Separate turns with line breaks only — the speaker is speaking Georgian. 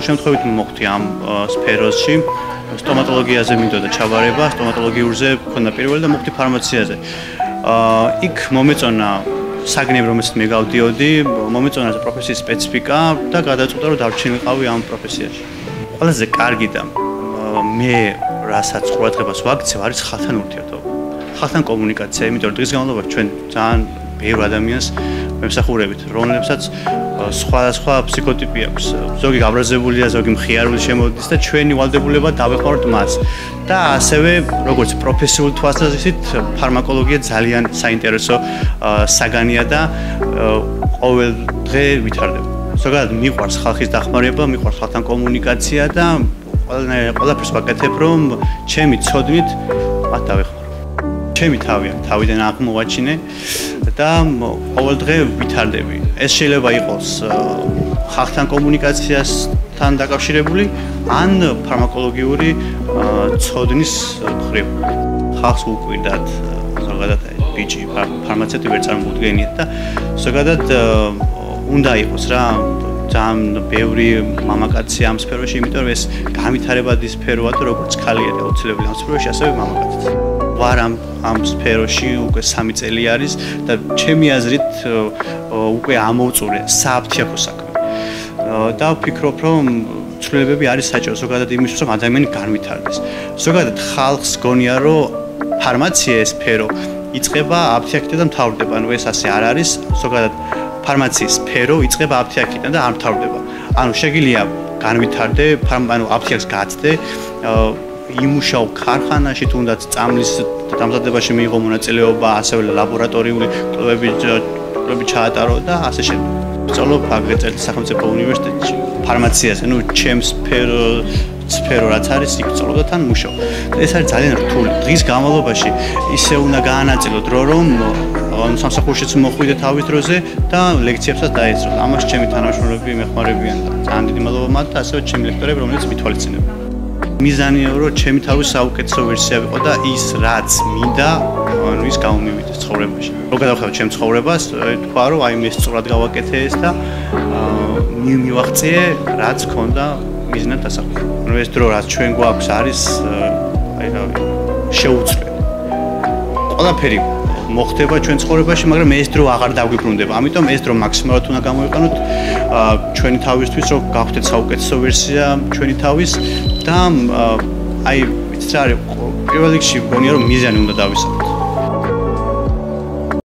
შემთხვევით მოხდი ამ სფეროში სტომატოლოგიაზე მინდოდა ჩავარება, სტომატოლოგიურზე მქონდა პირველი და მოხდი ფარმაციაზე. იქ მომეწონა საგნები, რომელსაც მე გავდიოდი, მომეწონა პროფესიის სპეციფიკა და გადაწყვიტა, რომ დავჩინილიყავი ამ პროფესიაში. ყველაზე კარგი და მე რასაც ყურადღებას ვაქცევ, არის ხალხთან ურთიერთობა. ხალხთან კომუნიკაცია, იმიტომ რომ დღის განმავლობაში ჩვენ ძალიან ბევრ ადამიანს ვემსახურებით, რომლებსაც სხვადასხვა ფსიქოტიპი აქვს. ზოგი გაბრაზებულია, ზოგი მხიარული შემოდის და ჩვენი ვალდებულება დავეხმაროთ მას. და ასევე, როგორც პროფესიული თვალსაზრისით, ფარმაკოლოგია ძალიან საინტერესო საგანია და ყოველ დღე ვითარდება. ზოგადად მიყვარს ხალხის დახმარება, მიყვარს ხალხთან კომუნიკაცია და ყველაფერს ვაკეთებ, რომ ჩემი ცოდნით მათ დავეხმარო. ჩემი თავია, თავიდან აღმოვაჩინე და ყოველ დღე ვითარდები. ეს შეიძლება იყოს ხალხთან კომუნიკაციასთან დაკავშირებული ან ფარმაკოლოგიური ცოდნის მხრივ. ხალხს უკვირდათ ზოგადად ბიჭი ფარმაცევტი ვერ წარმოუდგენიათ და ზოგადად უნდა იყოს რა ძალიან ბევრი მამაკაცი ამ სფეროში, იმიტომ რომ ეს განვითარებადი სფეროა და როგორც ქალია აუცილებელი ამ სფეროში, ასევე მამაკაციც. ვარ ამ სფეროში უკვე 3 წელი არის და ჩემი აზრით უკვე ამოვწურე სააფთიაქო საქმე. და ვფიქრობ, რომ ცვლილებები არის საჭირო ზოგადად იმისთვის, რომ ადამიანი განვითარდეს. ზოგადად ხალხს გონია, რომ ფარმაცია ეს სფერო იწყება აფთიაქიდან და მთავრდება. ანუ ეს ასე არ არის. ზოგადად ფარმაციის სფერო იწყება აფთიაქიდან და არ მთავრდება. ანუ შეგიძლია განვითარდე, ანუ აფთიაქს გაცდე, იმუშაო ქარხანაში, თუნდაც წამლის დამზადებაში მიიღო მონაწილეობა, ასევე ლაბორატორიული კვლევები ჩაატარო და ასე შემდეგ. ვსწავლობ აგრეთვე სახელმწიფო უნივერსიტეტში ფარმაციაზე, ну ჩემ სფერო რაც არის, იქ ვსწავლობ და თან მუშაობ. ეს არის ძალიან რთული. დღის განმავლობაში ისე უნდა გაანაწილო დრო, რომ სამსახურშიც მოხვიდე თავის დროზე და ლექციებსაც დაესწრო. ამას ჩემი თანამშრომლები მეხმარებიან და ძალიან დიდი მადლობა მათ და ასევე ჩემი ლექტორები, რომელიც მითვალისწინებენ. მიზანია, რომ ჩემი თავის საუკეთესო ვერსია ვიყო და ის რაც მინდა, ანუ ის გამომივიდეს ცხოვრებაში. რო გადავხედავ ჩემ ცხოვრებას, თქვა რომ აი მე სწორად გავაკეთე ეს და მივაღწიე რაც ქონდა მიზნად დასაქმებული. ანუ ეს დრო რაც ჩვენ გვაქვს არის აი რა შეუცვლელი. ყველაფერი მოხდება ჩვენ ცხოვრებაში, მაგრამ ეს დრო აღარ დაგვიბრუნდება. ამიტომ ეს დრო მაქსიმალურად უნდა გამოვიყენოთ ჩვენი თავისთვის, რომ გავხდეთ საუკეთესო ვერსია ჩვენი თავის და აი ვიცი რა არის პირველ რიგში მგონია რომ მიზანი უნდა დავისახოთ.